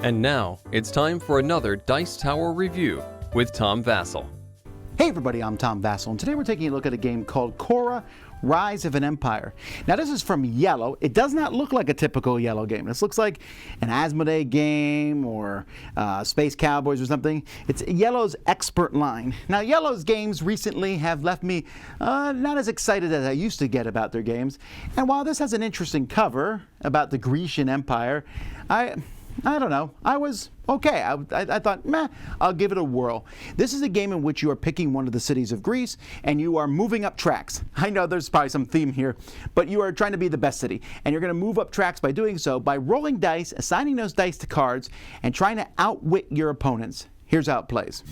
And now, it's time for another Dice Tower review with Tom Vasel. Hey everybody, I'm Tom Vasel, and today we're taking a look at a game called Khôra, Rise of an Empire. Now this is from Yellow. It does not look like a typical Yellow game. This looks like an Asmodee game or Space Cowboys or something. It's Yellow's expert line. Now Yellow's games recently have left me not as excited as I used to get about their games. And while this has an interesting cover about the Grecian Empire, I don't know. I was okay. I thought, meh, I'll give it a whirl. This is a game in which you are picking one of the cities of Greece and you are moving up tracks. I know there's probably some theme here, but you are trying to be the best city. And you're going to move up tracks by doing so by rolling dice, assigning those dice to cards, and trying to outwit your opponents. Here's how it plays.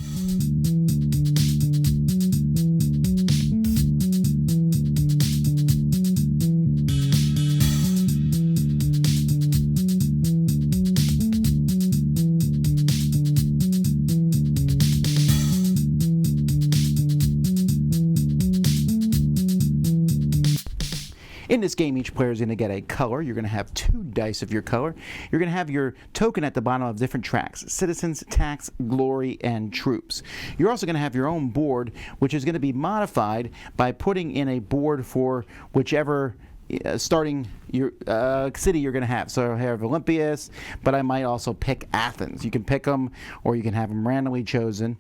In this game, each player is going to get a color. You're going to have 2 dice of your color. You're going to have your token at the bottom of different tracks: citizens, tax, glory, and troops. You're also going to have your own board, which is going to be modified by putting in a board for whichever starting your city you're going to have. So I have Olympias, but I might also pick Athens. You can pick them, or you can have them randomly chosen.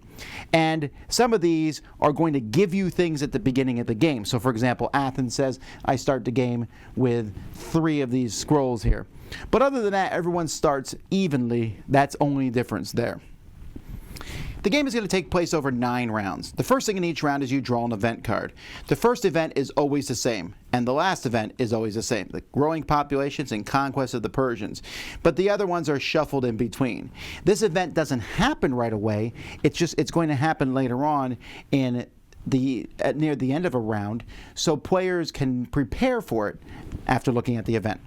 And some of these are going to give you things at the beginning of the game. So for example, Athens says I start the game with 3 of these scrolls here. But other than that, everyone starts evenly. That's only difference there. The game is going to take place over 9 rounds. The first thing in each round is you draw an event card. The first event is always the same, and the last event is always the same: the growing populations and conquest of the Persians. But the other ones are shuffled in between. This event doesn't happen right away. It's going to happen later on in near the end of a round, so players can prepare for it after looking at the event.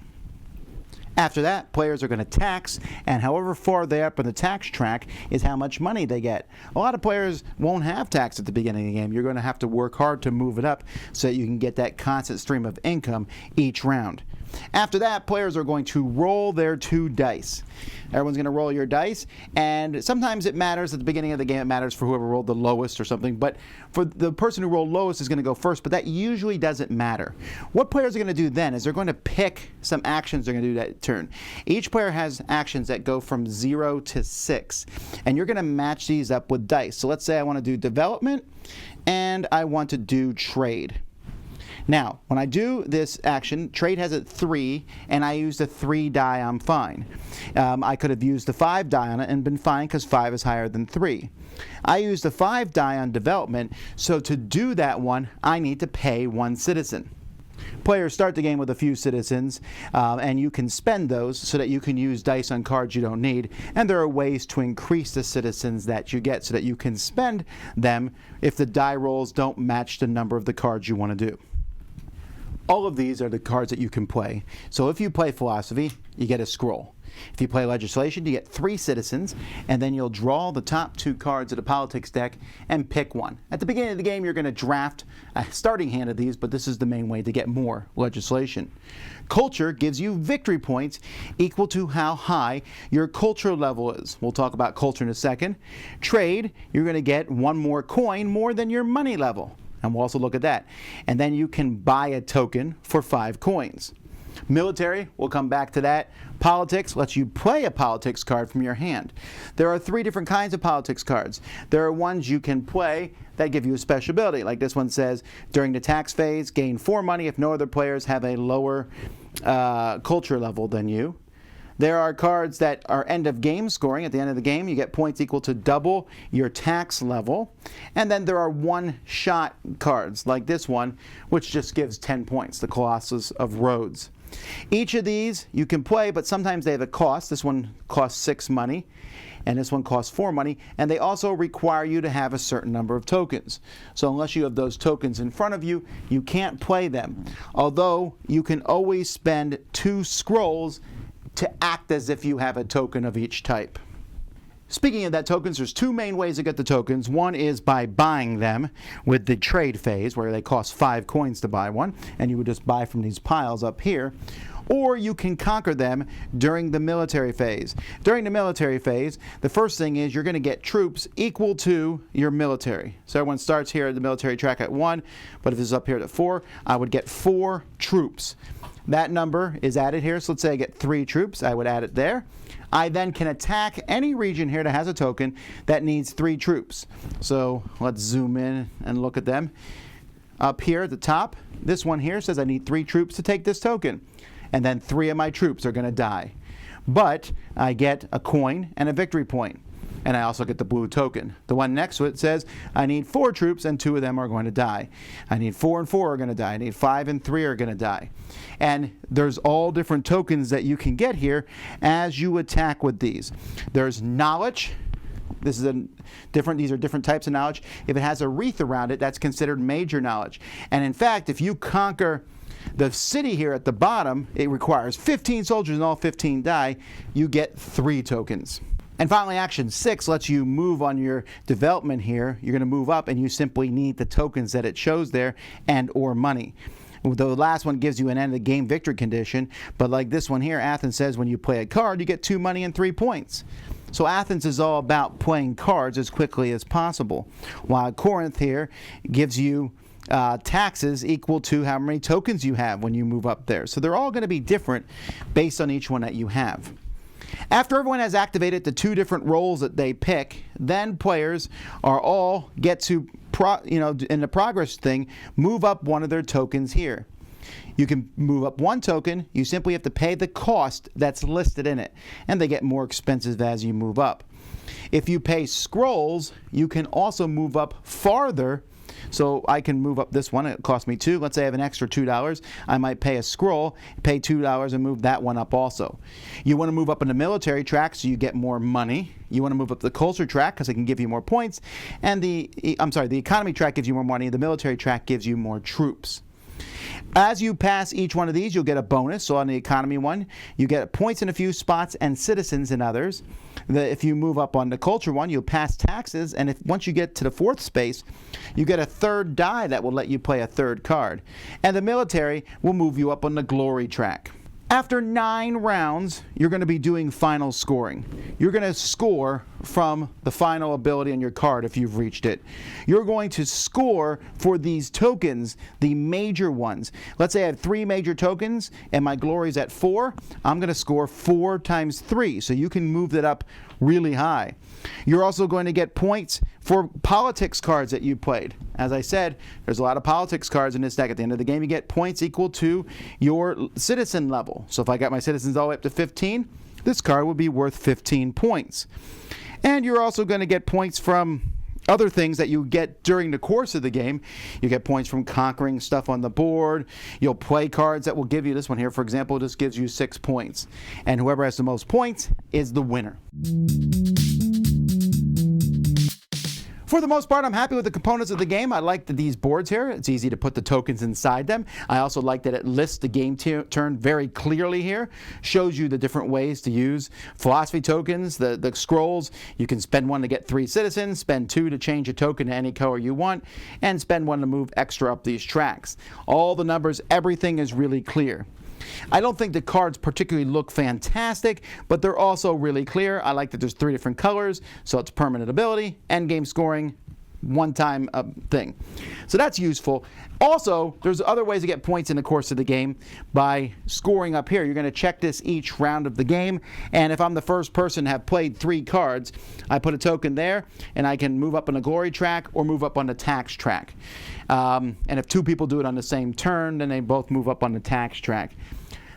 After that, players are going to tax, and however far they're up on the tax track is how much money they get. A lot of players won't have tax at the beginning of the game. You're going to have to work hard to move it up so that you can get that constant stream of income each round. After that, players are going to roll their 2 dice. Everyone's going to roll your dice, and sometimes it matters at the beginning of the game. It matters for whoever rolled the lowest or something, but for the person who rolled lowest is going to go first, but that usually doesn't matter. What players are going to do then is they're going to pick some actions they're going to do that turn. Each player has actions that go from 0 to 6, and you're going to match these up with dice. So let's say I want to do development, and I want to do trade. Now, when I do this action, trade has a 3, and I use the 3 die, I'm fine. I could have used the 5 die on it and been fine because 5 is higher than 3. I use the 5 die on development, so to do that one, I need to pay 1 citizen. Players start the game with a few citizens, and you can spend those so that you can use dice on cards you don't need, and there are ways to increase the citizens that you get so that you can spend them if the die rolls don't match the number of the cards you want to do. All of these are the cards that you can play. So if you play philosophy, you get a scroll. If you play legislation, you get 3 citizens, and then you'll draw the top 2 cards of the politics deck and pick one. At the beginning of the game, you're going to draft a starting hand of these, but this is the main way to get more legislation. Culture gives you victory points equal to how high your cultural level is. We'll talk about culture in a second. Trade, you're going to get 1 more coin more than your money level. And we'll also look at that. And then you can buy a token for 5 coins. Military, we'll come back to that. Politics lets you play a politics card from your hand. There are 3 different kinds of politics cards. There are ones you can play that give you a special ability. Like this one says, during the tax phase, gain 4 money if no other players have a lower culture level than you. There are cards that are end of game scoring. At the end of the game, you get points equal to double your tax level. And then there are one-shot cards, like this one, which just gives 10 points, the Colossus of Rhodes. Each of these you can play, but sometimes they have a cost. This one costs 6 money, and this one costs 4 money, and they also require you to have a certain number of tokens. So unless you have those tokens in front of you, you can't play them. Although you can always spend 2 scrolls to act as if you have a token of each type. Speaking of that tokens, there's two main ways to get the tokens. One is by buying them with the trade phase, where they cost 5 coins to buy one, and you would just buy from these piles up here. or you can conquer them during the military phase. During the military phase, the first thing is you're going to get troops equal to your military. So everyone starts here at the military track at 1, but if it's up here at 4, I would get 4 troops. That number is added here, so let's say I get 3 troops, I would add it there. I then can attack any region here that has a token that needs 3 troops. So let's zoom in and look at them. Up here at the top, this one here says I need 3 troops to take this token. And then 3 of my troops are going to die. But I get a coin and a victory point. And I also get the blue token. The one next to it says I need 4 troops and 2 of them are going to die. I need 4 and 4 are going to die. I need 5 and 3 are going to die. And there's all different tokens that you can get here as you attack with these. There's knowledge. These are different types of knowledge. If it has a wreath around it, that's considered major knowledge. And in fact, if you conquer the city here at the bottom, it requires 15 soldiers and all 15 die, you get 3 tokens. And finally, action 6 lets you move on your development here. You're going to move up and you simply need the tokens that it shows there and or money. The last one gives you an end of the game victory condition, but like this one here, Athens says when you play a card, you get 2 money and 3 points. So Athens is all about playing cards as quickly as possible, while Corinth here gives you taxes equal to how many tokens you have when you move up there. So they're all going to be different based on each one that you have. After everyone has activated the 2 different roles that they pick, then players are all get to, in the progress thing, move up one of their tokens here. You can move up 1 token, you simply have to pay the cost that's listed in it, and they get more expensive as you move up. If you pay scrolls, you can also move up farther. So I can move up this one, it cost me 2. Let's say I have an extra $2. I might pay a scroll, pay $2 and move that one up also. You want to move up in the military track so you get more money. You want to move up the culture track because it can give you more points. And the economy track gives you more money. The military track gives you more troops. As you pass each one of these, you'll get a bonus. So on the economy one, you get points in a few spots and citizens in others. If you move up on the culture one, you'll pass taxes. And once you get to the 4th space, you get a 3rd die that will let you play a 3rd card. And the military will move you up on the glory track. After 9 rounds, you're going to be doing final scoring. You're going to score from the final ability on your card if you've reached it. You're going to score for these tokens, the major ones. Let's say I have 3 major tokens and my glory's at 4. I'm going to score 4 times 3, so you can move that up really high. You're also going to get points for politics cards that you played. As I said, there's a lot of politics cards in this deck. At the end of the game, you get points equal to your citizen level. So if I got my citizens all the way up to 15, this card will be worth 15 points. And you're also going to get points from other things that you get during the course of the game. You get points from conquering stuff on the board. You'll play cards that will give you, this one here, for example, just gives you 6 points. And whoever has the most points is the winner. For the most part, I'm happy with the components of the game. I like these boards here. It's easy to put the tokens inside them. I also like that it lists the game turn very clearly here. Shows you the different ways to use philosophy tokens, the scrolls. You can spend 1 to get 3 citizens, spend 2 to change a token to any color you want, and spend 1 to move extra up these tracks. All the numbers, everything is really clear. I don't think the cards particularly look fantastic, but they're also really clear. I like that there's 3 different colors, so it's permanent ability, end game scoring, one-time thing. So that's useful. Also, there's other ways to get points in the course of the game by scoring up here. You're going to check this each round of the game, and if I'm the first person to have played 3 cards, I put a token there, and I can move up on the glory track or move up on the tax track. And if 2 people do it on the same turn, then they both move up on the tax track.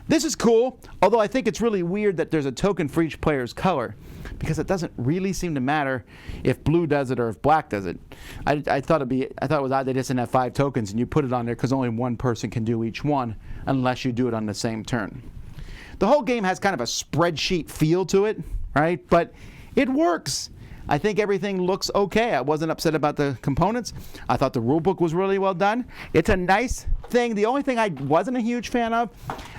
This is cool, although I think it's really weird that there's a token for each player's color, because it doesn't really seem to matter if blue does it or if black does it. I thought it was odd they just didn't have 5 tokens and you put it on there because only one person can do each one unless you do it on the same turn. The whole game has kind of a spreadsheet feel to it, right? But it works. I think everything looks okay. I wasn't upset about the components. I thought the rulebook was really well done. It's a nice thing. The only thing I wasn't a huge fan of,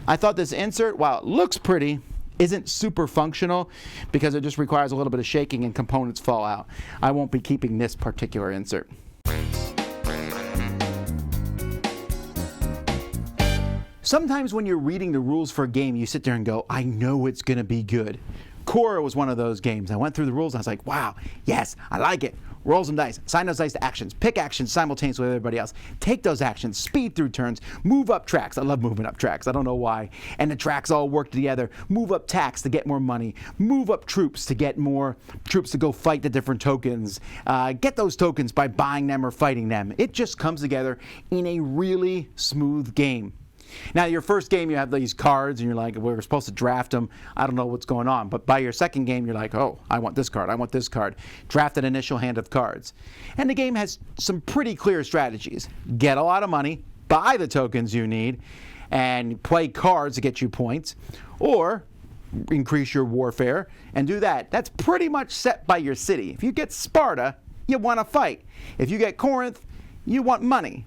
I thought this insert, while it looks pretty, isn't super functional because it just requires a little bit of shaking and components fall out. I won't be keeping this particular insert. Sometimes when you're reading the rules for a game, you sit there and go, I know it's going to be good. Khôra was one of those games. I went through the rules and I was like, wow, yes, I like it. Roll some dice, assign those dice to actions, pick actions simultaneously with everybody else, take those actions, speed through turns, move up tracks. I love moving up tracks. I don't know why. And the tracks all work together. Move up tax to get more money. Move up troops to get more troops to go fight the different tokens. Get those tokens by buying them or fighting them. It just comes together in a really smooth game. Now, your first game, you have these cards, and you're like, we're supposed to draft them. I don't know what's going on. But by your second game, you're like, oh, I want this card. I want this card. Draft an initial hand of cards. And the game has some pretty clear strategies. Get a lot of money, buy the tokens you need, and play cards to get you points. Or increase your warfare and do that. That's pretty much set by your city. If you get Sparta, you want to fight. If you get Corinth, you want money.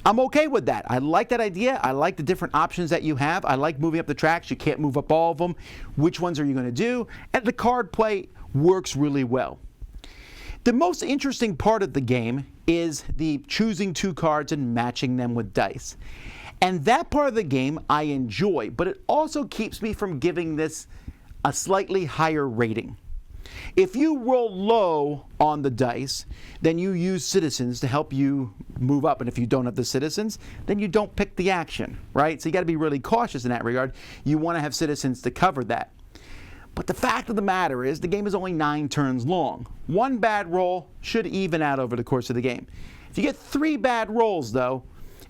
I'm okay with that. I like that idea. I like the different options that you have. I like moving up the tracks. You can't move up all of them. Which ones are you going to do? And the card play works really well. The most interesting part of the game is the choosing two cards and matching them with dice. And that part of the game I enjoy, but it also keeps me from giving this a slightly higher rating. If you roll low on the dice, then you use citizens to help you move up. And if you don't have the citizens, then you don't pick the action, right? So you got to be really cautious in that regard. You want to have citizens to cover that. But the fact of the matter is the game is only 9 turns long. One bad roll should even out over the course of the game. If you get 3 bad rolls, though,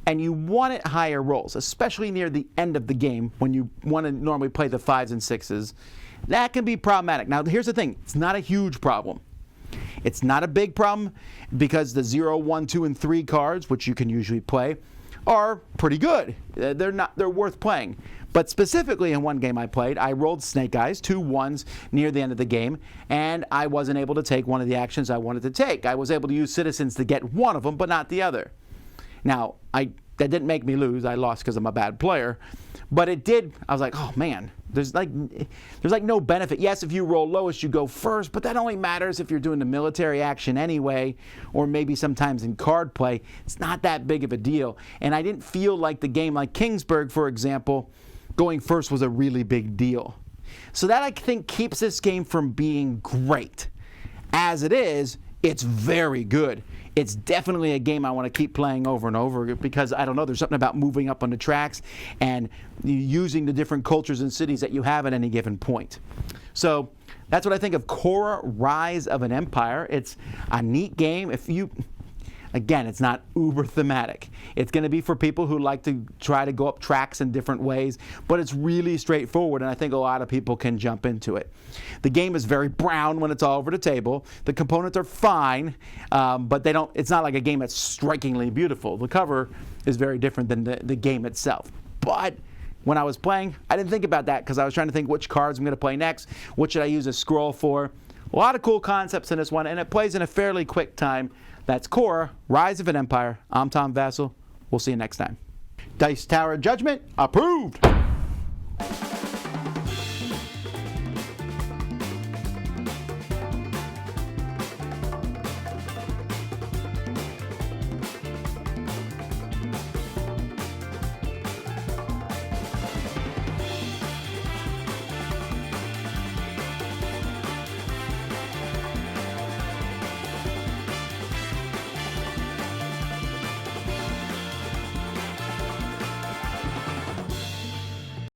and you want it higher rolls, especially near the end of the game when you want to normally play the 5s and 6s, that can be problematic. Now, here's the thing. It's not a huge problem. It's not a big problem because the 0, 1, 2, and 3 cards, which you can usually play, are pretty good. They're worth playing. But specifically in one game I played, I rolled snake eyes, 2 1s near the end of the game, and I wasn't able to take one of the actions I wanted to take. I was able to use citizens to get one of them, but not the other. Now, that didn't make me lose. I lost because I'm a bad player. But it did. I was like, oh man, there's like no benefit. Yes, if you roll lowest, you go first, but that only matters if you're doing the military action anyway, or maybe sometimes in card play. It's not that big of a deal. And I didn't feel like the game, like Kingsburg, for example, going first was a really big deal. So that, I think, keeps this game from being great. As it is, it's very good. It's definitely a game I want to keep playing over and over because, I don't know, there's something about moving up on the tracks and using the different cultures and cities that you have at any given point. So that's what I think of Khôra, Rise of an Empire. It's a neat game. Again, it's not uber thematic. It's going to be for people who like to try to go up tracks in different ways, but it's really straightforward, and I think a lot of people can jump into it. The game is very brown when it's all over the table. The components are fine, but it's not like a game that's strikingly beautiful. The cover is very different than the game itself. But when I was playing, I didn't think about that because I was trying to think which cards I'm going to play next, what should I use a scroll for. A lot of cool concepts in this one, and it plays in a fairly quick time. That's Khôra, Rise of an Empire. I'm Tom Vasel. We'll see you next time. Dice Tower Judgment approved.